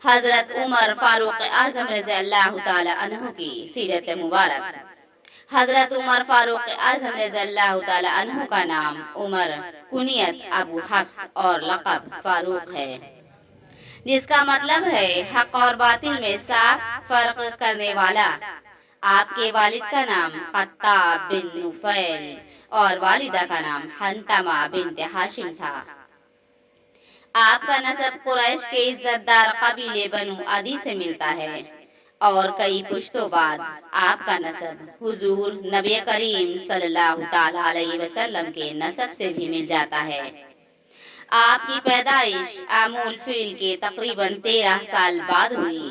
حضرت عمر فاروق اعظم رضی اللہ تعالی عنہ کی سیرت مبارک۔ حضرت عمر فاروق اعظم رضی اللہ تعالی عنہ کا نام عمر، کنیت ابو حفص اور لقب فاروق ہے، جس کا مطلب ہے حق اور باطل میں صاف فرق کرنے والا۔ آپ کے والد کا نام خطاب بن نفیل اور والدہ کا نام حنتمہ بنت ہاشم تھا۔ آپ کا نسب قریش کے عزت دار قبیلے بنو عدی سے ملتا ہے، اور کئی پشتوں بعد آپ کا نسب حضور نبی کریم صلی اللہ تعالی علیہ وسلم کے نسب سے بھی مل جاتا ہے۔ آپ کی پیدائش عام الفیل کے تقریباً 13 سال بعد ہوئی۔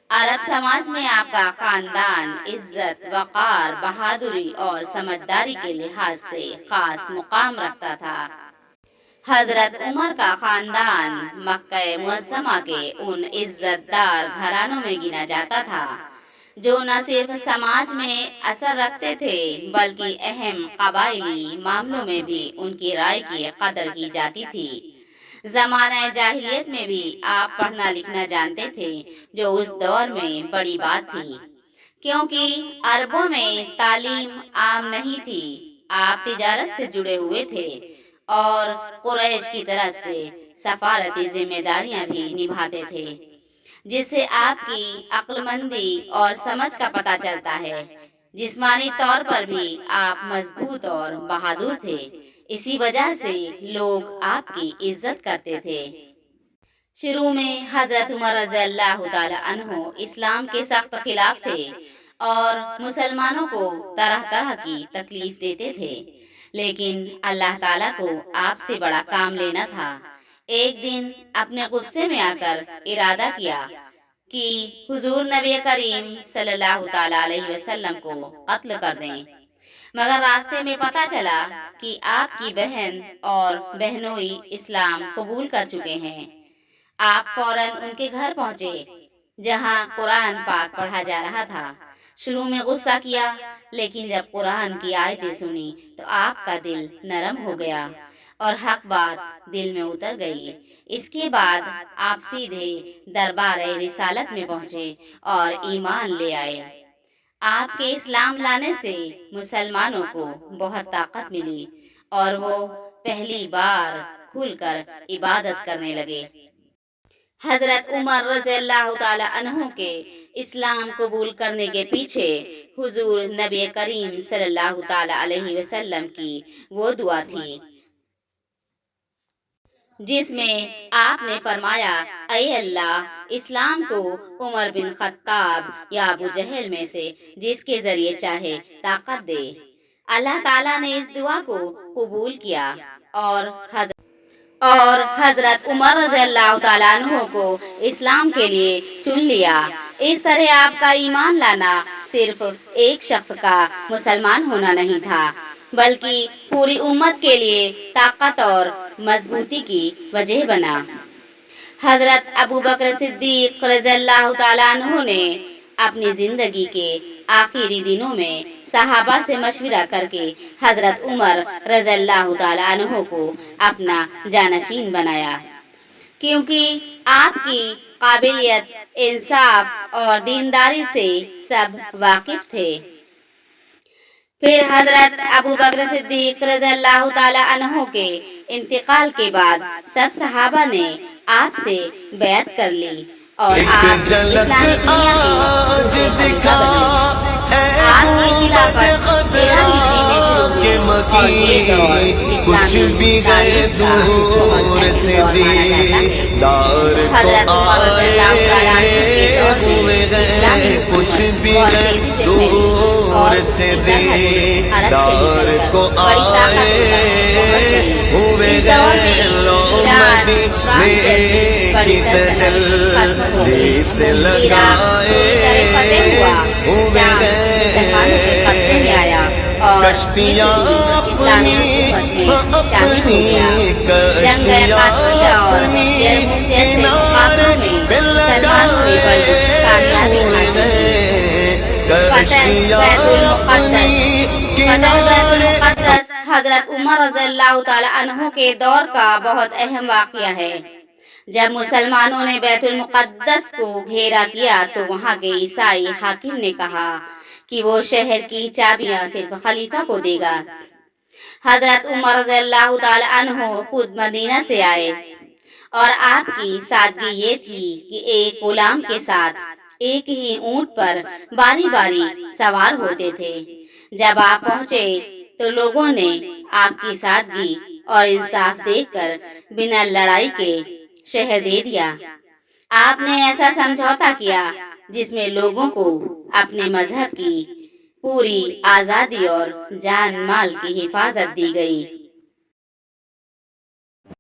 عرب سماج میں آپ کا خاندان عزت، وقار، بہادری اور سمجھداری کے لحاظ سے خاص مقام رکھتا تھا۔ حضرت عمر کا خاندان مکہ معظمہ کے ان عزت دار گھرانوں میں گنا جاتا تھا جو نہ صرف سماج میں اثر رکھتے تھے بلکہ اہم قبائلی معاملوں میں بھی ان کی رائے کی قدر کی جاتی تھی۔ زمانہ جاہلیت میں بھی آپ پڑھنا لکھنا جانتے تھے، جو اس دور میں بڑی بات تھی، کیونکہ عربوں میں تعلیم عام نہیں تھی۔ آپ تجارت سے جڑے ہوئے تھے اور قریش کی طرف سے سفارتی ذمہ داریاں بھی نبھاتے تھے، جس سے آپ کی عقل مندی اور سمجھ کا پتہ چلتا ہے۔ جسمانی طور پر بھی آپ مضبوط اور بہادر تھے، اسی وجہ سے لوگ آپ کی عزت کرتے تھے۔ شروع میں حضرت عمر رضی اللہ تعالی عنہ اسلام کے سخت خلاف تھے اور مسلمانوں کو طرح طرح کی تکلیف دیتے تھے، لیکن اللہ تعالیٰ کو آپ سے بڑا کام لینا تھا۔ ایک دن اپنے غصے میں آ کر ارادہ کیا کہ حضور نبی کریم صلی اللہ تعالیٰ علیہ وسلم کو قتل کر دیں، مگر راستے میں پتہ چلا کہ آپ کی بہن اور بہنوئی اسلام قبول کر چکے ہیں۔ آپ فوراً ان کے گھر پہنچے جہاں قرآن پاک پڑھا جا رہا تھا۔ شروع میں غصہ کیا، لیکن جب قرآن کی آیتیں سنی تو آپ کا دل نرم ہو گیا اور حق بات دل میں اتر گئی۔ اس کے بعد آپ سیدھے دربار رسالت میں پہنچے اور ایمان لے آئے۔ آپ کے اسلام لانے سے مسلمانوں کو بہت طاقت ملی اور وہ پہلی بار کھل کر عبادت کرنے لگے۔ حضرت عمر رضی اللہ تعالی عنہ کے اسلام قبول کرنے کے پیچھے حضور نبی کریم صلی اللہ تعالی علیہ وسلم کی وہ دعا تھی جس میں آپ نے فرمایا، اے اللہ، اسلام کو عمر بن خطاب یا ابو جہل میں سے جس کے ذریعے چاہے طاقت دے۔ اللہ تعالیٰ نے اس دعا کو قبول کیا اور حضرت عمر رضی اللہ تعالیٰ عنہ کو اسلام کے لیے چن لیا۔ اس طرح آپ کا ایمان لانا صرف ایک شخص کا مسلمان ہونا نہیں تھا، بلکہ پوری امت کے لیے طاقت اور مضبوطی کی وجہ بنا۔ حضرت ابو بکر صدیق رضی اللہ تعالیٰ عنہ نے اپنی زندگی کے آخری دنوں میں صحابہ سے مشورہ کر کے حضرت عمر رضی اللہ تعالیٰ عنہ کو اپنا جانشین بنایا، کیونکہ آپ کی قابلیت، انصاف اور دینداری سے سب واقف تھے۔ پھر حضرت ابو بکر صدیق رضی اللہ تعالی عنہ کے انتقال کے بعد سب صحابہ نے آپ سے بیعت کر لی اور آپ اسلامی دنیا کے آپ کی خلافت 13 ہجری میں شروع ہوئی اور یہ دور اسلامی تاریخ کا بہت اہم دور مانا جاتا ہے۔ حضرت عمر رضی اللہ تعالی عنہ کے دور میں اسلامی حکومت بہت تیزی سے پھیلی اور عرب سے نکل کر بڑی طاقت اس دور میں ایران، فرانس جیسی بڑی سلطنت ختم ہو گئی، عراق پوری طرح فتح ہوا، شام مسلمانوں کے قبضے میں آیا اور مصر بھی اسلامی حکومت میں شامل ہو گیا۔ جنگ قادسیہ اور یرموک جیسے مقابلوں میں مسلمانوں نے بڑی کامیابی حاصل کی۔ فتح بیت المقدس حضرت عمر رضی اللہ تعالی عنہ کے دور کا بہت اہم واقعہ ہے۔ جب مسلمانوں نے بیت المقدس کو گھیرا کیا تو وہاں کے عیسائی حاکم نے کہا کہ وہ شہر کی چابیاں صرف خلیفہ کو دے گا۔ حضرت عمر رضی اللہ تعالی عنہ خود مدینہ سے آئے اور آپ کی سادگی یہ تھی کہ ایک غلام کے ساتھ ایک ہی اونٹ پر باری باری سوار ہوتے تھے۔ جب آپ پہنچے تو لوگوں نے آپ کی سادگی اور انصاف دیکھ کر بنا لڑائی کے شہر دے دیا۔ آپ نے ایسا سمجھوتا کیا جس میں لوگوں کو اپنے مذہب کی پوری آزادی اور جان مال کی حفاظت دی گئی۔